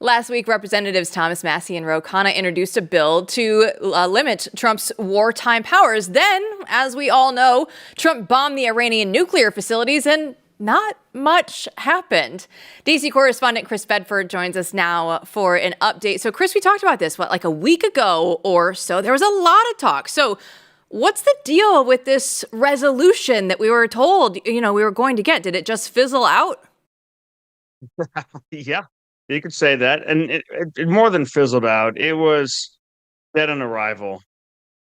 Last week, Representatives Thomas Massie and Ro Khanna introduced a bill to limit Trump's wartime powers. Then, as we all know, Trump bombed the Iranian nuclear facilities and not much happened. D.C. correspondent Chris Bedford joins us now for an update. So, Chris, we talked about this, like a week ago or so. There was a lot of talk. So, what's the deal with this resolution that we were told, we were going to get? Did it just fizzle out? Yeah, you could say that. And it more than fizzled out. It was dead on arrival.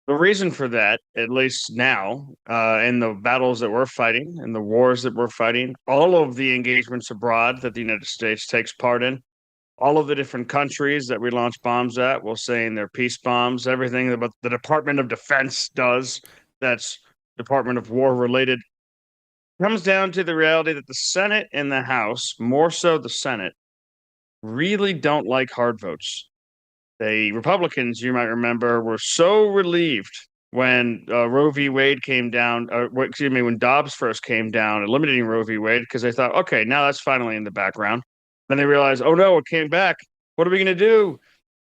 The reason for that, at least now, in the battles that we're fighting and the wars that we're fighting, all of the engagements abroad that the United States takes part in, all of the different countries that we launch bombs at, we'll say in their peace bombs, everything about the Department of Defense does that's Department of War related, comes down to the reality that the Senate and the House, more so the Senate, really don't like hard votes. The Republicans, you might remember, were so relieved when Roe v. Wade came down, when Dobbs first came down, eliminating Roe v. Wade, because they thought, okay, now that's finally in the background. Then they realized, oh no, it came back. What are we going to do?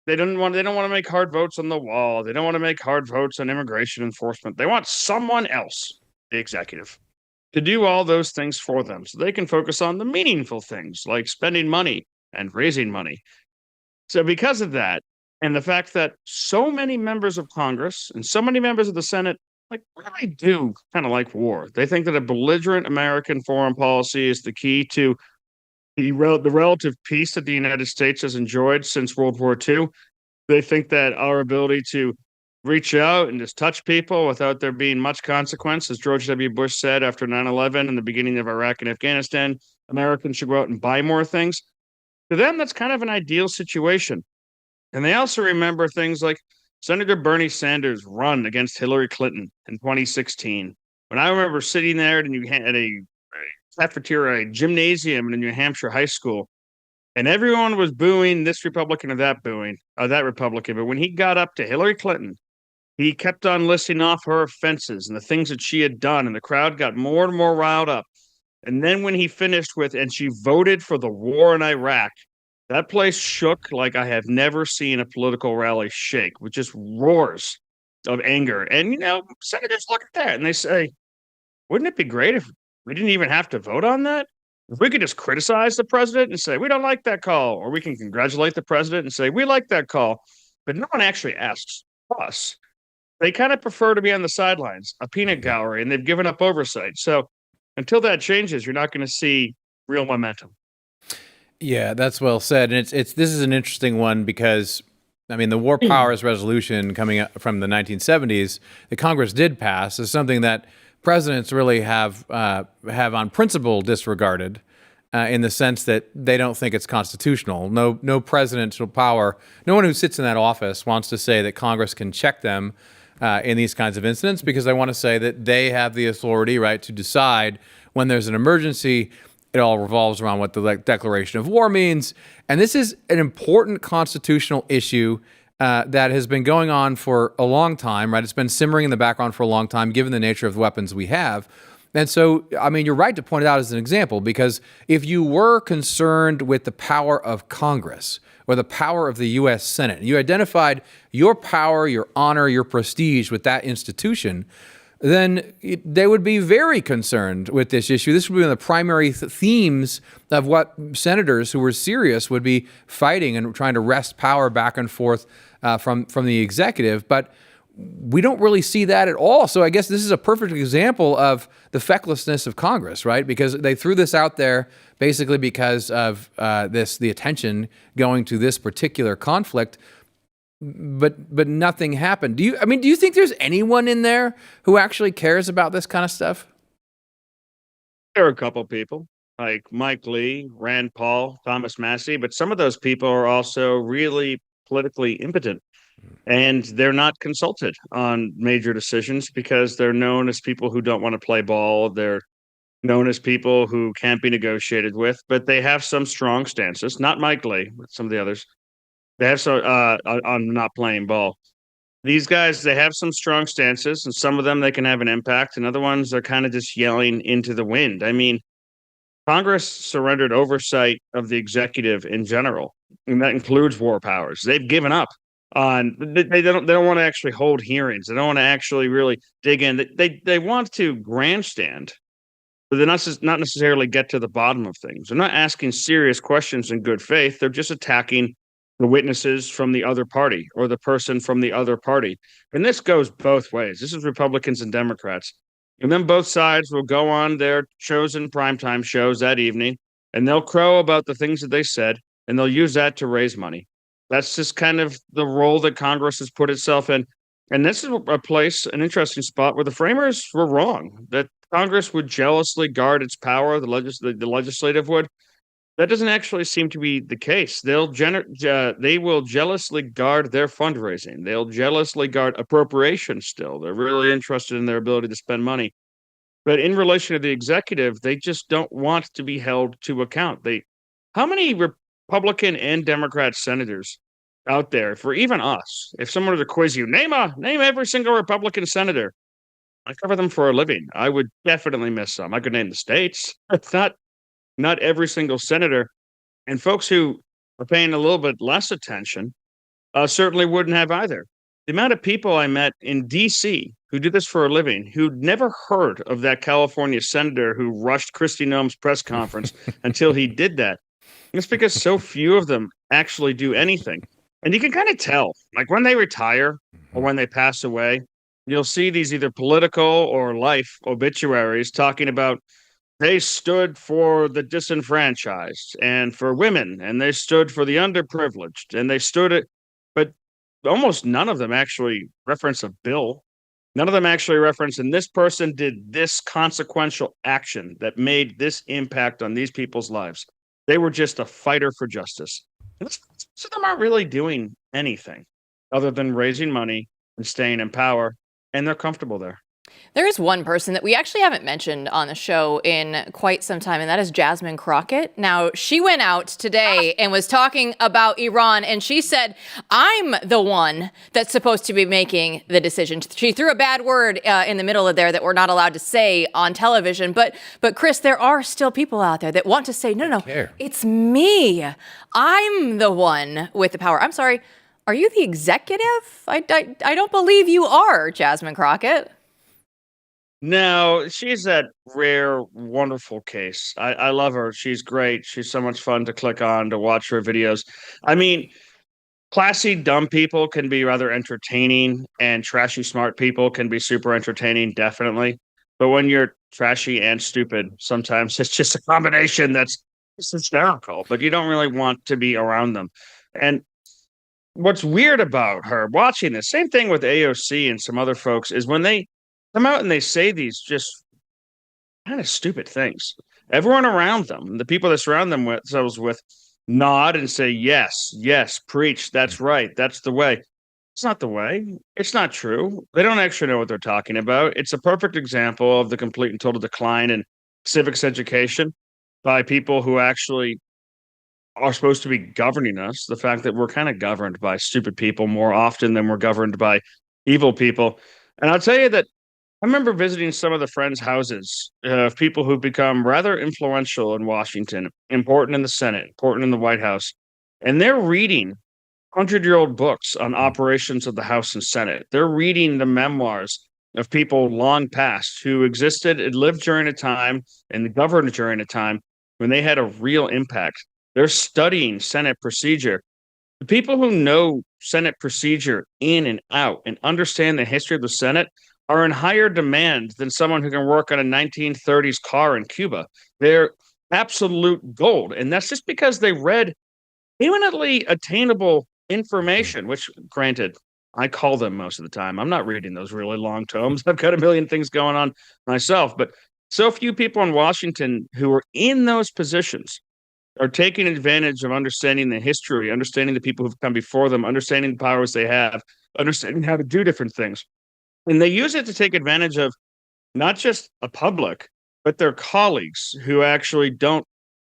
They don't want to make hard votes on the wall. They don't want to make hard votes on immigration enforcement. They want someone else, the executive, to do all those things for them so they can focus on the meaningful things like spending money and raising money. So because of that, and the fact that so many members of Congress and so many members of the Senate really do kind of like war. They think that a belligerent American foreign policy is the key to the relative peace that the United States has enjoyed since World War II. They think that our ability to reach out and just touch people without there being much consequence, as George W. Bush said after 9/11 and the beginning of Iraq and Afghanistan, Americans should go out and buy more things. To them, that's kind of an ideal situation. And they also remember things like Senator Bernie Sanders' run against Hillary Clinton in 2016. When I remember sitting there at a cafeteria, a gymnasium in a New Hampshire high school, and everyone was booing this Republican or that Republican. But when he got up to Hillary Clinton, he kept on listing off her offenses and the things that she had done, and the crowd got more and more riled up. And then when he finished and she voted for the war in Iraq, that place shook like I have never seen a political rally shake, with just roars of anger. And, senators look at that and they say, wouldn't it be great if we didn't even have to vote on that? If we could just criticize the president and say, we don't like that call, or we can congratulate the president and say, we like that call. But no one actually asks us. They kind of prefer to be on the sidelines, a peanut gallery, and they've given up oversight. So until that changes, you're not going to see real momentum. Yeah, that's well said. And this is an interesting one because, the War Powers Resolution coming up from the 1970s, the Congress did pass, is something that presidents really have on principle disregarded in the sense that they don't think it's constitutional. No presidential power, no one who sits in that office wants to say that Congress can check them in these kinds of incidents because they want to say that they have the authority, right, to decide when there's an emergency. It all revolves around what the declaration of war means. And this is an important constitutional issue that has been going on for a long time, right? It's been simmering in the background for a long time, given the nature of the weapons we have. And so, you're right to point it out as an example, because if you were concerned with the power of Congress or the power of the U.S. Senate, you identified your power, your honor, your prestige with that institution, then they would be very concerned with this issue. This would be one of the primary themes of what senators who were serious would be fighting and trying to wrest power back and forth from the executive. But we don't really see that at all. So I guess this is a perfect example of the fecklessness of Congress, right? Because they threw this out there basically because of the attention going to this particular conflict. But nothing happened. Do you think there's anyone in there who actually cares about this kind of stuff? There are a couple people like Mike Lee, Rand Paul, Thomas Massie, but some of those people are also really politically impotent, and they're not consulted on major decisions because they're known as people who don't want to play ball. They're known as people who can't be negotiated with, but they have some strong stances. Not Mike Lee, but some of the others. They have on not playing ball. These guys, they have some strong stances, and some of them they can have an impact, and other ones are kind of just yelling into the wind. Congress surrendered oversight of the executive in general, and that includes war powers. They've given up on they don't want to actually hold hearings. They don't want to actually really dig in. They want to grandstand, but they're not necessarily get to the bottom of things. They're not asking serious questions in good faith. They're just attacking the witnesses from the other party or the person from the other party. And this goes both ways. This is Republicans and Democrats. And then both sides will go on their chosen primetime shows that evening, and they'll crow about the things that they said, and they'll use that to raise money. That's just kind of the role that Congress has put itself in. And this is a place, an interesting spot where the framers were wrong, that Congress would jealously guard its power, the legislative would. That doesn't actually seem to be the case. They will jealously guard their fundraising. They'll jealously guard appropriations still. They're really interested in their ability to spend money. But in relation to the executive, they just don't want to be held to account. How many Republican and Democrat senators out there, for even us, if someone were to quiz you, name every single Republican senator. I cover them for a living. I would definitely miss some. I could name the states. It's not every single senator, and folks who are paying a little bit less attention certainly wouldn't have either. The amount of people I met in D.C. who do this for a living, who'd never heard of that California senator who rushed Kristi Noem's press conference until he did that. And it's because so few of them actually do anything. And you can kind of tell, like when they retire or when they pass away, you'll see these either political or life obituaries talking about they stood for the disenfranchised and for women, and they stood for the underprivileged, and they but almost none of them actually reference a bill. None of them actually reference, and this person did this consequential action that made this impact on these people's lives. They were just a fighter for justice. And most of them aren't really doing anything other than raising money and staying in power, and they're comfortable there. There is one person that we actually haven't mentioned on the show in quite some time, and that is Jasmine Crockett. Now, she went out today and was talking about Iran, and she said, I'm the one that's supposed to be making the decision. She threw a bad word in the middle of there that we're not allowed to say on television. But Chris, there are still people out there that want to say, no, it's me. I'm the one with the power. I'm sorry. Are you the executive? I don't believe you are, Jasmine Crockett. No, she's that rare, wonderful case. I love her. She's great. She's so much fun to click on, to watch her videos. I mean, classy, dumb people can be rather entertaining, and trashy, smart people can be super entertaining, definitely. But when you're trashy and stupid, sometimes it's just a combination that's just hysterical, but you don't really want to be around them. And what's weird about her watching this, same thing with AOC and some other folks, is when they come out and they say these just kind of stupid things. Everyone around them, the people that surround themselves with, nod and say, yes, preach. That's right. That's the way. It's not the way. It's not true. They don't actually know what they're talking about. It's a perfect example of the complete and total decline in civics education by people who actually are supposed to be governing us. The fact that we're kind of governed by stupid people more often than we're governed by evil people. And I'll tell you that I remember visiting some of the friends' houses of people who've become rather influential in Washington, important in the Senate, important in the White House, and they're reading 100-year-old books on operations of the House and Senate. They're reading the memoirs of people long past who existed and lived during a time and governed during a time when they had a real impact. They're studying Senate procedure. The people who know Senate procedure in and out and understand the history of the Senate are in higher demand than someone who can work on a 1930s car in Cuba. They're absolute gold. And that's just because they read imminently attainable information, which, granted, I call them most of the time. I'm not reading those really long tomes. I've got a million things going on myself. But so few people in Washington who are in those positions are taking advantage of understanding the history, understanding the people who've come before them, understanding the powers they have, understanding how to do different things. And they use it to take advantage of not just a public, but their colleagues who actually don't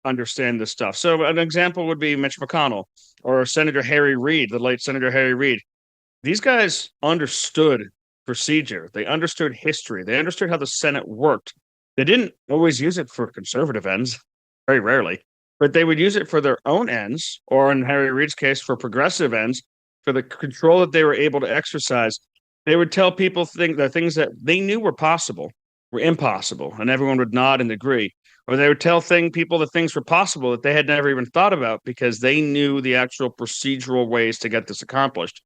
understand this stuff. So an example would be Mitch McConnell or Senator Harry Reid, the late Senator Harry Reid. These guys understood procedure. They understood history. They understood how the Senate worked. They didn't always use it for conservative ends. very rarely, but they would use it for their own ends, or in Harry Reid's case, for progressive ends, for the control that they were able to exercise. They would tell people the things that they knew were possible were impossible, and everyone would nod and agree. Or they would tell people that things were possible that they had never even thought about because they knew the actual procedural ways to get this accomplished.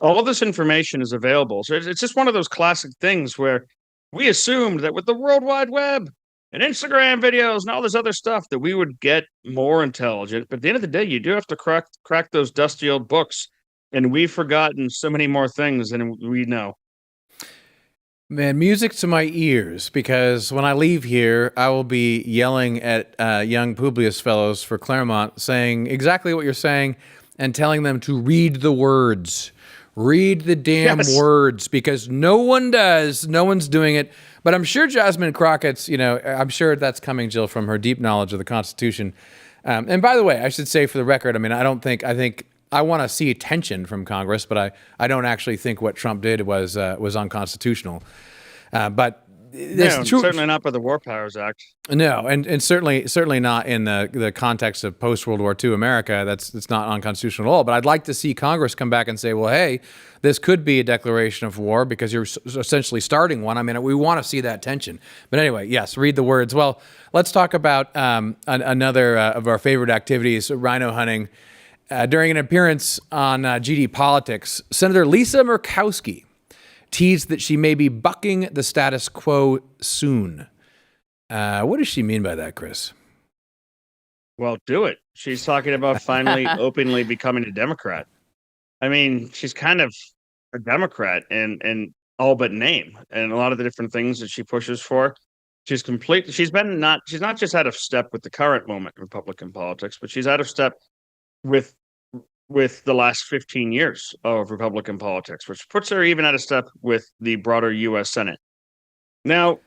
All of this information is available. So it's just one of those classic things where we assumed that with the World Wide Web and Instagram videos and all this other stuff that we would get more intelligent. But at the end of the day, you do have to crack those dusty old books. And we've forgotten so many more things than we know. Man, music to my ears, because when I leave here, I will be yelling at young Publius fellows for Claremont, saying exactly what you're saying and telling them to read the words. Read the damn words, because no one does. No one's doing it. But I'm sure Jasmine Crockett's, I'm sure that's coming, Jill, from her deep knowledge of the Constitution. And by the way, I should say for the record, I think I want to see tension from Congress, but I don't actually think what Trump did was unconstitutional. But no, certainly not by the War Powers Act. No, and certainly not in the context of post-World War II America. That's not unconstitutional at all. But I'd like to see Congress come back and say, well, hey, this could be a declaration of war because you're essentially starting one. I mean, we want to see that tension. But anyway, yes, read the words. Well, let's talk about another of our favorite activities, rhino hunting. During an appearance on GD Politics, Senator Lisa Murkowski teased that she may be bucking the status quo soon. What does she mean by that, Chris? Well, do it. She's talking about finally openly becoming a Democrat. I mean, she's kind of a Democrat in all but name, and a lot of the different things that she pushes for. She's not just out of step with the current moment in Republican politics, but she's out of step with the last 15 years of Republican politics, which puts her even out of step with the broader U.S. Senate. Now,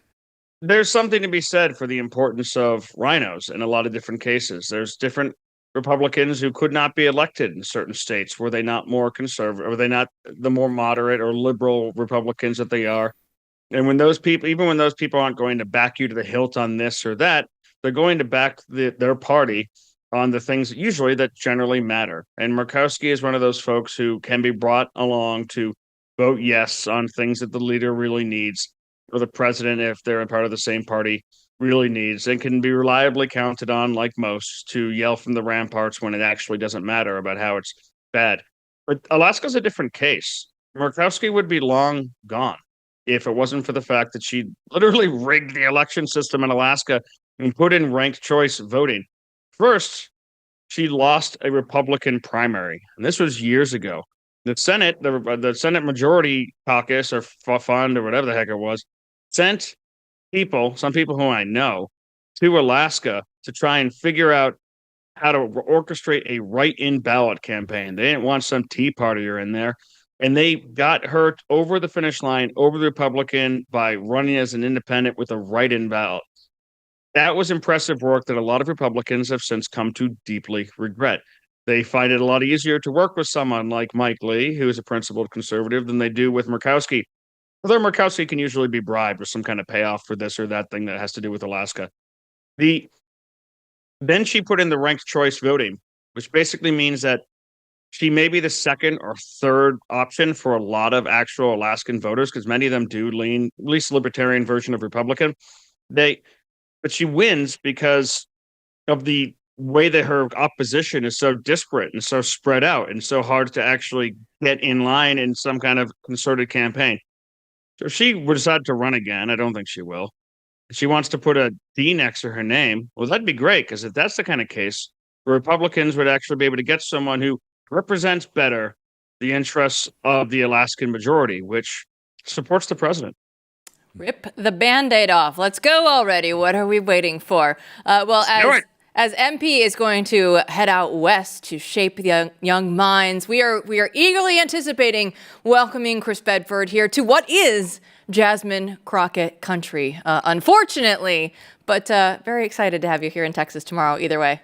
there's something to be said for the importance of rhinos in a lot of different cases. There's different Republicans who could not be elected in certain states. Were they not more conservative? Were they not the more moderate or liberal Republicans that they are? And when those people, even when those people aren't going to back you to the hilt on this or that, they're going to back their party on the things that generally matter. And Murkowski is one of those folks who can be brought along to vote yes on things that the leader really needs, or the president, if they're a part of the same party, really needs, and can be reliably counted on, like most, to yell from the ramparts when it actually doesn't matter about how it's bad. But Alaska's a different case. Murkowski would be long gone if it wasn't for the fact that she literally rigged the election system in Alaska and put in ranked choice voting. First, she lost a Republican primary, and this was years ago. The Senate, the Senate Majority Caucus or Fund or whatever the heck it was, sent some people who I know, to Alaska to try and figure out how to orchestrate a write-in ballot campaign. They didn't want some Tea Partier in there, and they got her over the finish line, over the Republican, by running as an independent with a write-in ballot. That was impressive work that a lot of Republicans have since come to deeply regret. They find it a lot easier to work with someone like Mike Lee, who is a principled conservative, than they do with Murkowski. Although Murkowski can usually be bribed with some kind of payoff for this or that thing that has to do with Alaska. Then she put in the ranked choice voting, which basically means that she may be the second or third option for a lot of actual Alaskan voters, because many of them do lean, at least libertarian version of Republican. But she wins because of the way that her opposition is so disparate and so spread out and so hard to actually get in line in some kind of concerted campaign. So if she would decide to run again, I don't think she will. If she wants to put a D next to her name, well, that'd be great, because if that's the kind of case, the Republicans would actually be able to get someone who represents better the interests of the Alaskan majority, which supports the president. Rip the Band-Aid off. Let's go already. What are we waiting for? As MP is going to head out west to shape the young minds, we are eagerly anticipating welcoming Chris Bedford here to what is Jasmine Crockett country, unfortunately, but very excited to have you here in Texas tomorrow either way.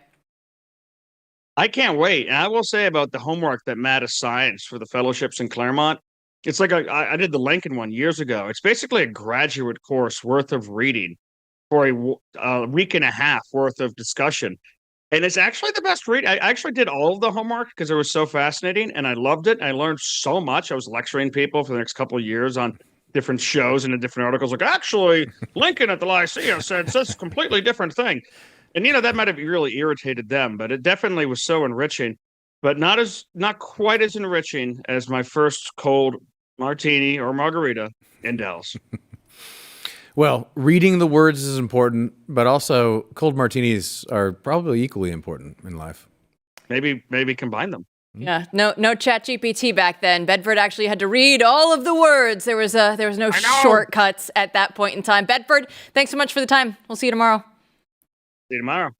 I can't wait. And I will say about the homework that Matt assigns for the fellowships in Claremont, it's like I did the Lincoln one years ago. It's basically a graduate course worth of reading for a week and a half worth of discussion. And it's actually the best read. I actually did all of the homework because it was so fascinating and I loved it. I learned so much. I was lecturing people for the next couple of years on different shows and in different articles. Like, actually, Lincoln at the Lyceum said such a completely different thing. And, that might have really irritated them, but it definitely was so enriching, but not quite as enriching as my first cold martini or margarita in Dallas. Well, reading the words is important, but also cold martinis are probably equally important in life. Maybe combine them. Yeah, no ChatGPT back then. Bedford actually had to read all of the words. There was no shortcuts at that point in time. Bedford, thanks so much for the time. We'll see you tomorrow. See you tomorrow.